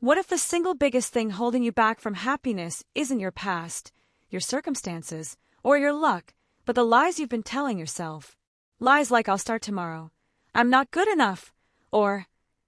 What if the single biggest thing holding you back from happiness isn't your past, your circumstances, or your luck, but the lies you've been telling yourself? Lies like "I'll start tomorrow," "I'm not good enough," or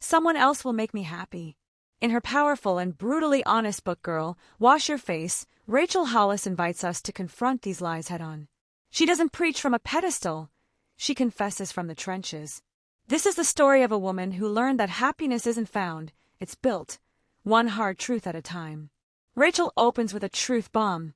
"someone else will make me happy." In her powerful and brutally honest book Girl, Wash Your Face, Rachel Hollis invites us to confront these lies head-on. She doesn't preach from a pedestal. She confesses from the trenches. This is the story of a woman who learned that happiness isn't found, it's built, one hard truth at a time. Rachel opens with a truth bomb.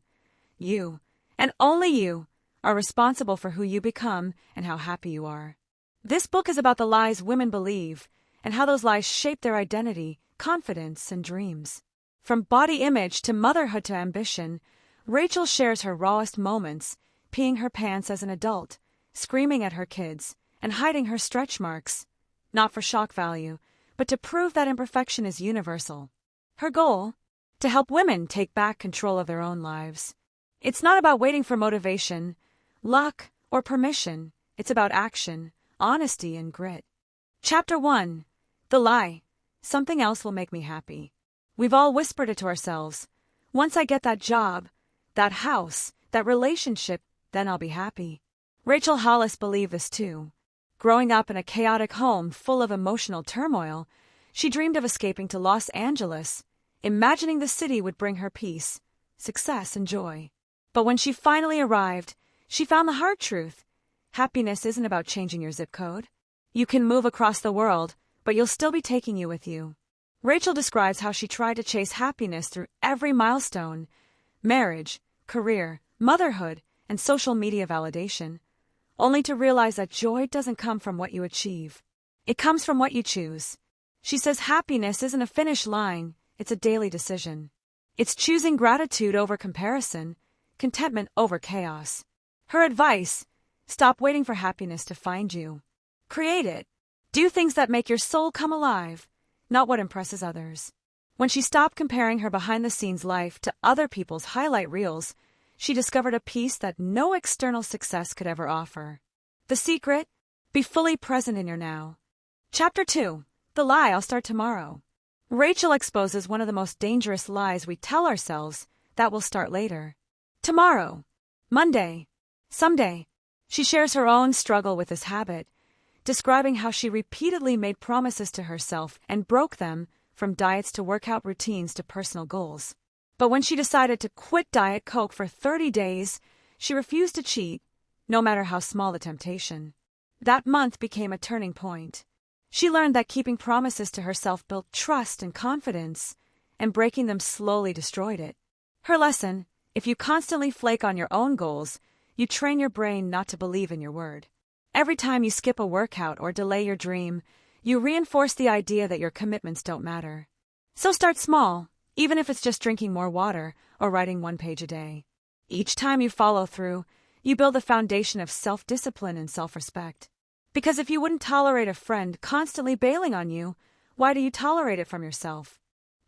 You, and only you, are responsible for who you become and how happy you are. This book is about the lies women believe and how those lies shape their identity, confidence, and dreams. From body image to motherhood to ambition, Rachel shares her rawest moments, peeing her pants as an adult, screaming at her kids, and hiding her stretch marks. Not for shock value, but to prove that imperfection is universal. Her goal? To help women take back control of their own lives. It's not about waiting for motivation, luck, or permission. It's about action, honesty, and grit. Chapter 1. The Lie. Something else will make me happy. We've all whispered it to ourselves. Once I get that job, that house, that relationship, then I'll be happy. Rachel Hollis believed this too. Growing up in a chaotic home full of emotional turmoil, she dreamed of escaping to Los Angeles, imagining the city would bring her peace, success, and joy. But when she finally arrived, she found the hard truth. Happiness isn't about changing your zip code. You can move across the world, but you'll still be taking you with you. Rachel describes how she tried to chase happiness through every milestone: marriage, career, motherhood, and social media validation, only to realize that joy doesn't come from what you achieve. It comes from what you choose. She says happiness isn't a finish line, it's a daily decision. It's choosing gratitude over comparison, contentment over chaos. Her advice: stop waiting for happiness to find you. Create it. Do things that make your soul come alive, not what impresses others. When she stopped comparing her behind-the-scenes life to other people's highlight reels, she discovered a peace that no external success could ever offer. The secret? Be fully present in your now. Chapter 2. The Lie, I'll start tomorrow. Rachel exposes one of the most dangerous lies we tell ourselves: that we'll start later. Tomorrow. Monday. Someday. She shares her own struggle with this habit, describing how she repeatedly made promises to herself and broke them, from diets to workout routines to personal goals. But when she decided to quit Diet Coke for 30 days, she refused to cheat, no matter how small the temptation. That month became a turning point. She learned that keeping promises to herself built trust and confidence, and breaking them slowly destroyed it. Her lesson: if you constantly flake on your own goals, you train your brain not to believe in your word. Every time you skip a workout or delay your dream, you reinforce the idea that your commitments don't matter. So start small, even if it's just drinking more water or writing 1 page a day. Each time you follow through, you build a foundation of self-discipline and self-respect. Because if you wouldn't tolerate a friend constantly bailing on you, why do you tolerate it from yourself?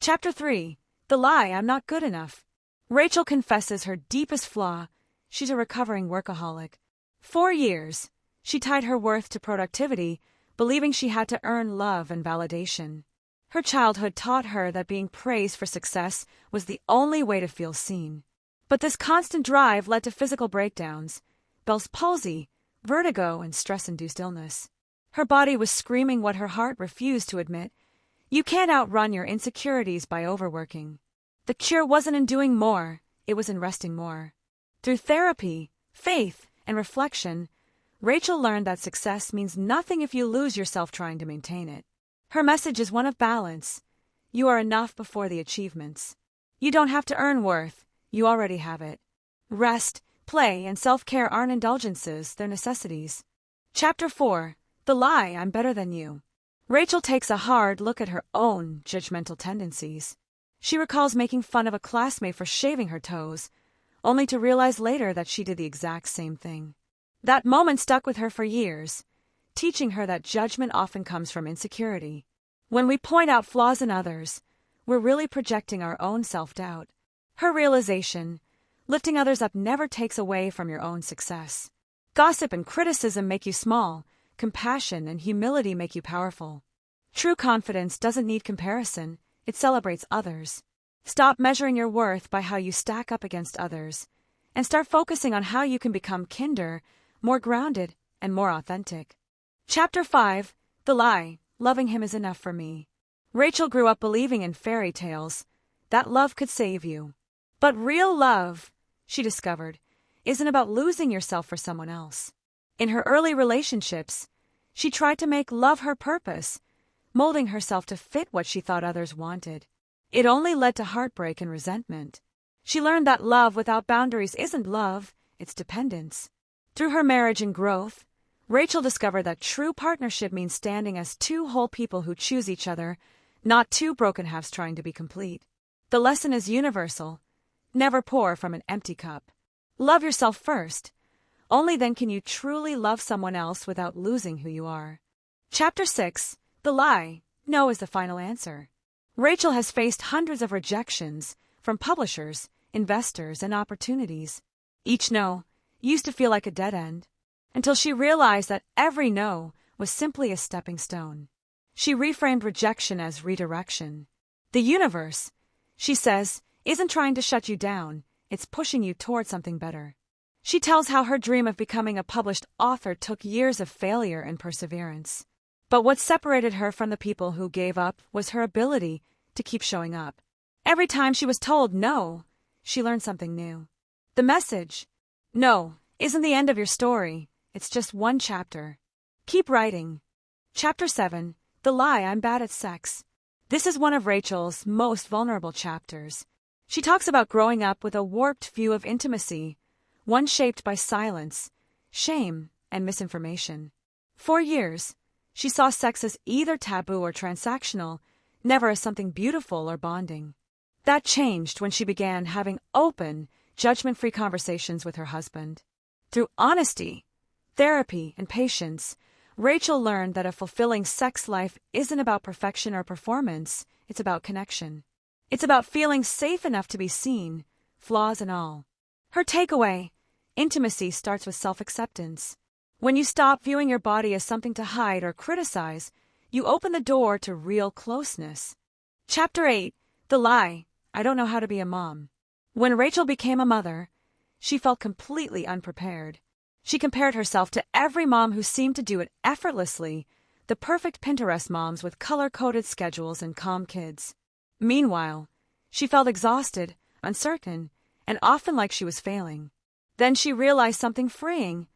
Chapter 3. The Lie, I'm not good enough. Rachel confesses her deepest flaw: she's a recovering workaholic. 4 years. She tied her worth to productivity, believing she had to earn love and validation. Her childhood taught her that being praised for success was the only way to feel seen. But this constant drive led to physical breakdowns: Bell's palsy, vertigo, and stress-induced illness. Her body was screaming what her heart refused to admit: you can't outrun your insecurities by overworking. The cure wasn't in doing more, it was in resting more. Through therapy, faith, and reflection, Rachel learned that success means nothing if you lose yourself trying to maintain it. Her message is one of balance. You are enough before the achievements. You don't have to earn worth, you already have it. Rest, play, and self-care aren't indulgences, they're necessities. Chapter 4. The Lie, I'm better than you. Rachel takes a hard look at her own judgmental tendencies. She recalls making fun of a classmate for shaving her toes, only to realize later that she did the exact same thing. That moment stuck with her for years, teaching her that judgment often comes from insecurity. When we point out flaws in others, we're really projecting our own self-doubt. Her realization: lifting others up never takes away from your own success. Gossip and criticism make you small, compassion and humility make you powerful. True confidence doesn't need comparison, it celebrates others. Stop measuring your worth by how you stack up against others, and start focusing on how you can become kinder, more grounded, and more authentic. Chapter 5. The Lie. Loving him is enough for me. Rachel grew up believing in fairy tales, that love could save you. But real love, she discovered, isn't about losing yourself for someone else. In her early relationships, she tried to make love her purpose, molding herself to fit what she thought others wanted. It only led to heartbreak and resentment. She learned that love without boundaries isn't love, it's dependence. Through her marriage and growth, Rachel discovered that true partnership means standing as two whole people who choose each other, not two broken halves trying to be complete. The lesson is universal. Never pour from an empty cup. Love yourself first. Only then can you truly love someone else without losing who you are. Chapter 6. The Lie. No is the final answer. Rachel has faced hundreds of rejections from publishers, investors, and opportunities. Each no used to feel like a dead end, until she realized that every no was simply a stepping stone. She reframed rejection as redirection. The universe, she says, isn't trying to shut you down, it's pushing you toward something better. She tells how her dream of becoming a published author took years of failure and perseverance. But what separated her from the people who gave up was her ability to keep showing up. Every time she was told no, she learned something new. The message, no, isn't the end of your story, it's just one chapter. Keep writing. Chapter 7. The Lie. I'm bad at sex. This is one of Rachel's most vulnerable chapters. She talks about growing up with a warped view of intimacy, one shaped by silence, shame, and misinformation. For years, she saw sex as either taboo or transactional, never as something beautiful or bonding. That changed when she began having open, judgment-free conversations with her husband. Through honesty, therapy, and patience, Rachel learned that a fulfilling sex life isn't about perfection or performance, it's about connection. It's about feeling safe enough to be seen, flaws and all. Her takeaway: intimacy starts with self-acceptance. When you stop viewing your body as something to hide or criticize, you open the door to real closeness. Chapter 8. The Lie. I don't know how to be a mom. When Rachel became a mother, she felt completely unprepared. She compared herself to every mom who seemed to do it effortlessly, the perfect Pinterest moms with color-coded schedules and calm kids. Meanwhile, she felt exhausted, uncertain, and often like she was failing. Then she realized something freeing.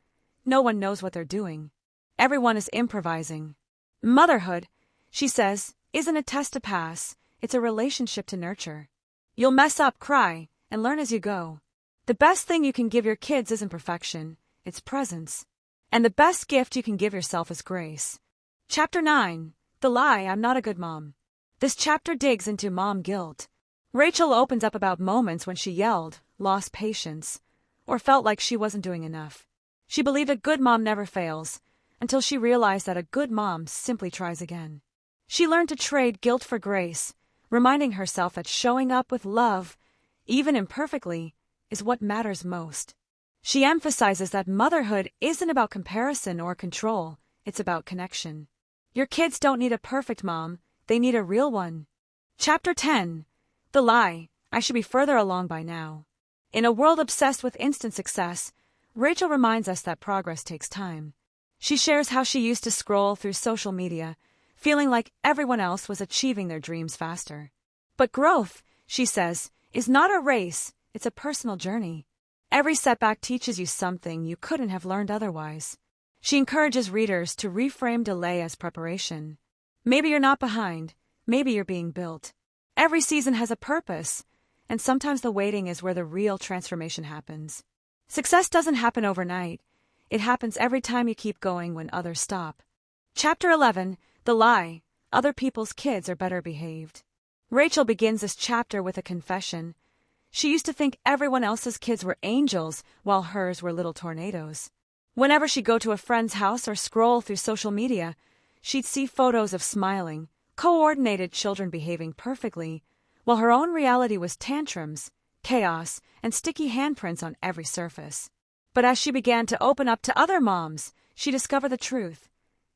No one knows what they're doing. Everyone is improvising. Motherhood, she says, isn't a test to pass, it's a relationship to nurture. You'll mess up, cry, and learn as you go. The best thing you can give your kids isn't perfection, it's presence. And the best gift you can give yourself is grace. Chapter 9. The Lie. I'm not a good mom. This chapter digs into mom guilt. Rachel opens up about moments when she yelled, lost patience, or felt like she wasn't doing enough. She believed a good mom never fails, until she realized that a good mom simply tries again. She learned to trade guilt for grace, reminding herself that showing up with love, even imperfectly, is what matters most. She emphasizes that motherhood isn't about comparison or control, it's about connection. Your kids don't need a perfect mom, they need a real one. Chapter 10. The Lie. I should be further along by now. In a world obsessed with instant success, Rachel reminds us that progress takes time. She shares how she used to scroll through social media, feeling like everyone else was achieving their dreams faster. But growth, she says, is not a race, it's a personal journey. Every setback teaches you something you couldn't have learned otherwise. She encourages readers to reframe delay as preparation. Maybe you're not behind, maybe you're being built. Every season has a purpose, and sometimes the waiting is where the real transformation happens. Success doesn't happen overnight. It happens every time you keep going when others stop. Chapter 11. The Lie. Other people's kids are better behaved. Rachel begins this chapter with a confession. She used to think everyone else's kids were angels while hers were little tornadoes. Whenever she'd go to a friend's house or scroll through social media, she'd see photos of smiling, coordinated children behaving perfectly, while her own reality was tantrums, chaos, and sticky handprints on every surface. But as she began to open up to other moms, she discovered the truth.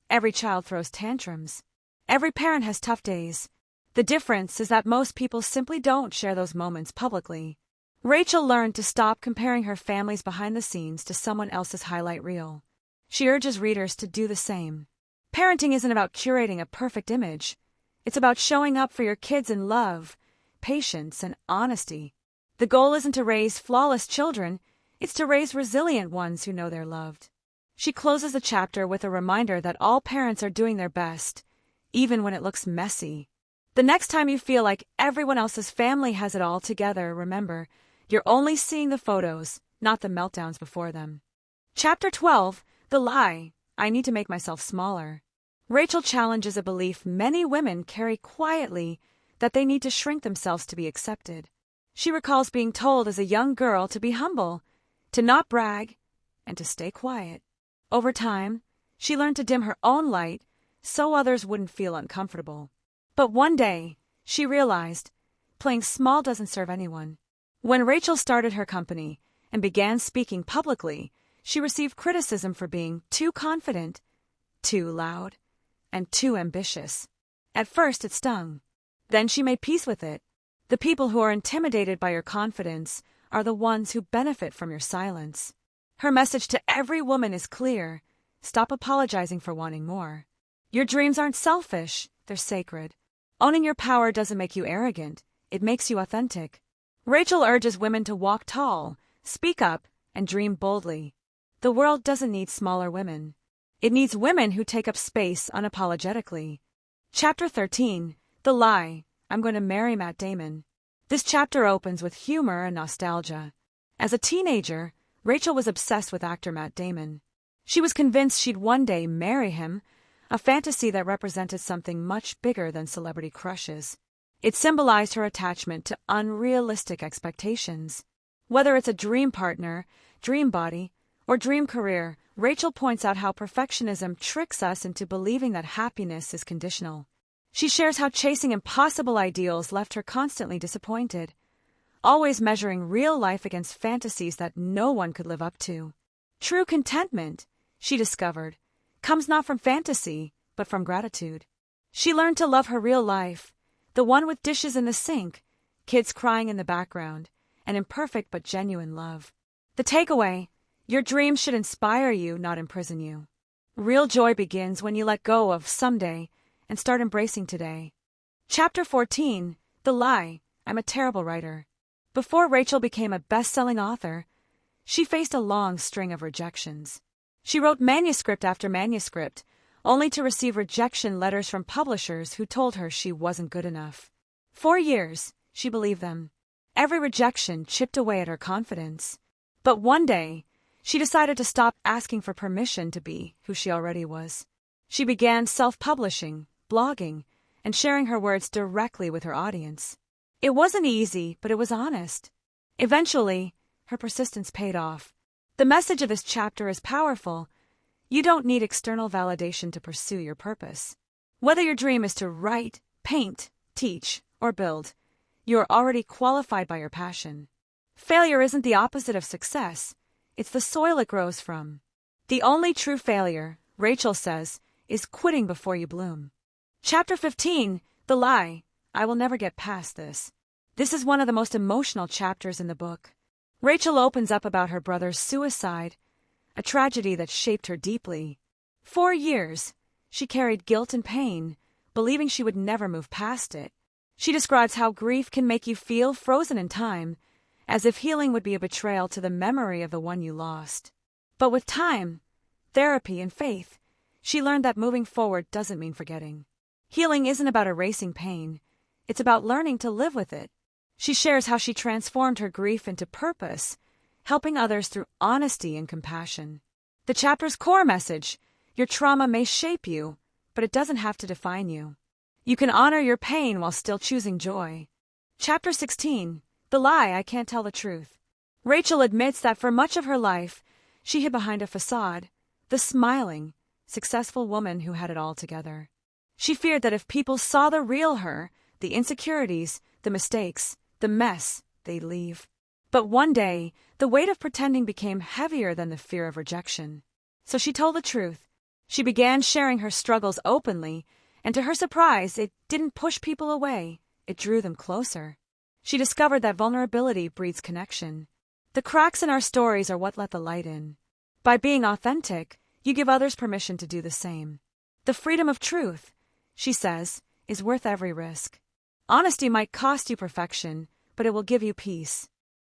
Every child throws tantrums. Every parent has tough days. The difference is that most people simply don't share those moments publicly. Rachel learned to stop comparing her family's behind the scenes to someone else's highlight reel. She urges readers to do the same. Parenting isn't about curating a perfect image. It's about showing up for your kids in love, patience, and honesty. The goal isn't to raise flawless children, it's to raise resilient ones who know they're loved. She closes the chapter with a reminder that all parents are doing their best, even when it looks messy. The next time you feel like everyone else's family has it all together, remember, you're only seeing the photos, not the meltdowns before them. Chapter 12, The Lie, I Need to Make Myself Smaller. Rachel challenges a belief many women carry quietly that they need to shrink themselves to be accepted. She recalls being told as a young girl to be humble, to not brag, and to stay quiet. Over time, she learned to dim her own light so others wouldn't feel uncomfortable. But one day, she realized, playing small doesn't serve anyone. When Rachel started her company and began speaking publicly, she received criticism for being too confident, too loud, and too ambitious. At first it stung. Then she made peace with it. The people who are intimidated by your confidence are the ones who benefit from your silence. Her message to every woman is clear. Stop apologizing for wanting more. Your dreams aren't selfish, they're sacred. Owning your power doesn't make you arrogant, it makes you authentic. Rachel urges women to walk tall, speak up, and dream boldly. The world doesn't need smaller women. It needs women who take up space unapologetically. Chapter 13, The Lie, I'm Going to Marry Matt Damon. This chapter opens with humor and nostalgia. As a teenager, Rachel was obsessed with actor Matt Damon. She was convinced she'd one day marry him, a fantasy that represented something much bigger than celebrity crushes. It symbolized her attachment to unrealistic expectations. Whether it's a dream partner, dream body, or dream career, Rachel points out how perfectionism tricks us into believing that happiness is conditional. She shares how chasing impossible ideals left her constantly disappointed, always measuring real life against fantasies that no one could live up to. True contentment, she discovered, comes not from fantasy, but from gratitude. She learned to love her real life, the one with dishes in the sink, kids crying in the background, and imperfect but genuine love. The takeaway: your dreams should inspire you, not imprison you. Real joy begins when you let go of someday and start embracing today. Chapter 14, The Lie, I'm a Terrible Writer. Before Rachel became a best-selling author, she faced a long string of rejections. She wrote manuscript after manuscript, only to receive rejection letters from publishers who told her she wasn't good enough. For years, she believed them. Every rejection chipped away at her confidence. But one day, she decided to stop asking for permission to be who she already was. She began self-publishing, blogging, and sharing her words directly with her audience. It wasn't easy, but it was honest. Eventually, her persistence paid off. The message of this chapter is powerful. You don't need external validation to pursue your purpose. Whether your dream is to write, paint, teach, or build, you are already qualified by your passion. Failure isn't the opposite of success. It's the soil it grows from. The only true failure, Rachel says, is quitting before you bloom. Chapter 15, The Lie, I Will Never Get Past This. This is one of the most emotional chapters in the book. Rachel opens up about her brother's suicide, a tragedy that shaped her deeply. For years, she carried guilt and pain, believing she would never move past it. She describes how grief can make you feel frozen in time, as if healing would be a betrayal to the memory of the one you lost. But with time, therapy, and faith, she learned that moving forward doesn't mean forgetting. Healing isn't about erasing pain, it's about learning to live with it. She shares how she transformed her grief into purpose, helping others through honesty and compassion. The chapter's core message: your trauma may shape you, but it doesn't have to define you. You can honor your pain while still choosing joy. Chapter 16, The Lie, I Can't Tell the Truth. Rachel admits that for much of her life, she hid behind a facade, the smiling, successful woman who had it all together. She feared that if people saw the real her, the insecurities, the mistakes, the mess, they'd leave. But one day, the weight of pretending became heavier than the fear of rejection. So she told the truth. She began sharing her struggles openly, And to her surprise, it didn't push people away, it drew them closer. She discovered that vulnerability breeds connection. The cracks in our stories are what let the light in. By being authentic, you give others permission to do the same. The freedom of truth, she says, is worth every risk. Honesty might cost you perfection, but it will give you peace.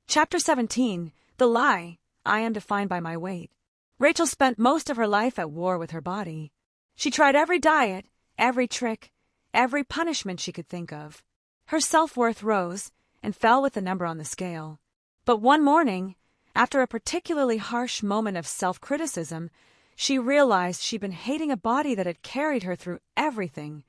Chapter 17, The Lie, I Am Defined by My Weight. Rachel spent most of her life at war with her body. She tried every diet, every trick, every punishment she could think of. Her self-worth rose and fell with the number on the scale. But one morning, after a particularly harsh moment of self-criticism, she realized she'd been hating a body that had carried her through everything: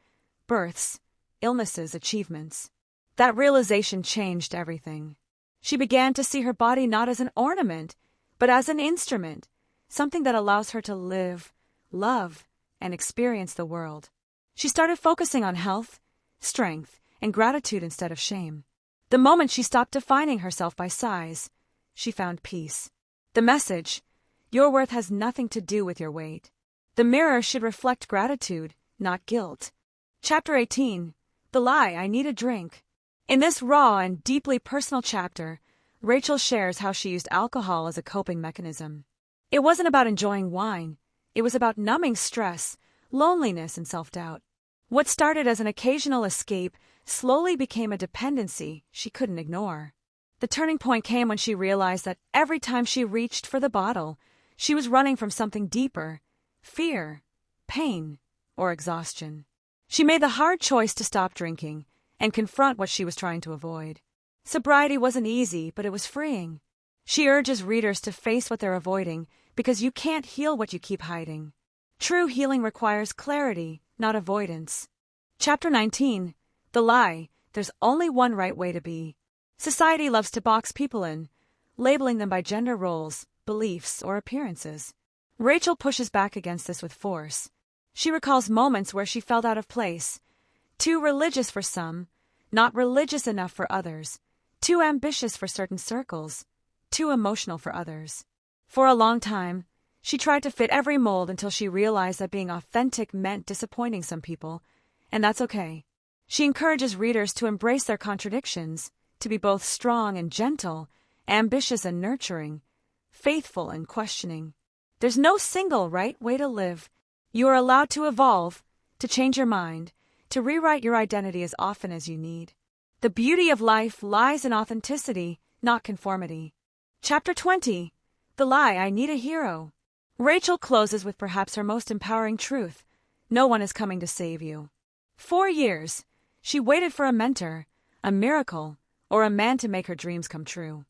births, illnesses, achievements. That realization changed everything. She began to see her body not as an ornament, but as an instrument, something that allows her to live, love, and experience the world. She started focusing on health, strength, and gratitude instead of shame. The moment she stopped defining herself by size, she found peace. The message: your worth has nothing to do with your weight. The mirror should reflect gratitude, not guilt. Chapter 18, The Lie, I Need a Drink. In this raw and deeply personal chapter, Rachel shares how she used alcohol as a coping mechanism. It wasn't about enjoying wine. It was about numbing stress, loneliness, and self-doubt. What started as an occasional escape slowly became a dependency she couldn't ignore. The turning point came when she realized that every time she reached for the bottle, she was running from something deeper: fear, pain, or exhaustion. She made the hard choice to stop drinking and confront what she was trying to avoid. Sobriety wasn't easy, but it was freeing. She urges readers to face what they're avoiding because you can't heal what you keep hiding. True healing requires clarity, not avoidance. Chapter 19, The Lie, There's Only One Right Way to Be. Society loves to box people in, labeling them by gender roles, beliefs, or appearances. Rachel pushes back against this with force. She recalls moments where she felt out of place. Too religious for some, not religious enough for others. Too ambitious for certain circles, too emotional for others. For a long time, she tried to fit every mold until she realized that being authentic meant disappointing some people, and that's okay. She encourages readers to embrace their contradictions, to be both strong and gentle, ambitious and nurturing, faithful and questioning. There's no single right way to live. You are allowed to evolve, to change your mind, to rewrite your identity as often as you need. The beauty of life lies in authenticity, not conformity. Chapter 20, The Lie, I Need a Hero. Rachel closes with perhaps her most empowering truth: no one is coming to save you. 4 years, she waited for a mentor, a miracle, or a man to make her dreams come true.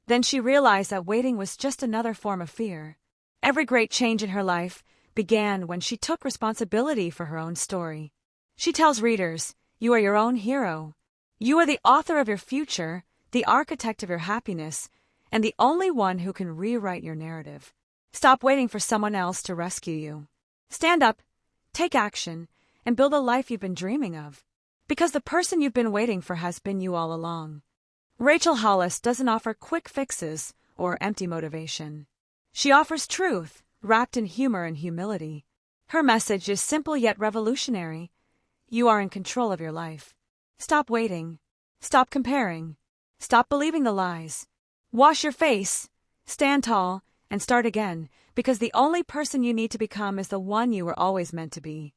Then she realized that waiting was just another form of fear. Every great change in her life began when she took responsibility for her own story. She tells readers, you are your own hero. You are the author of your future, the architect of your happiness, and the only one who can rewrite your narrative. Stop waiting for someone else to rescue you. Stand up, take action, and build a life you've been dreaming of. Because the person you've been waiting for has been you all along. Rachel Hollis doesn't offer quick fixes or empty motivation. She offers truth, wrapped in humor and humility. Her message is simple yet revolutionary. You are in control of your life. Stop waiting. Stop comparing. Stop believing the lies. Wash your face, stand tall, and start again, because the only person you need to become is the one you were always meant to be.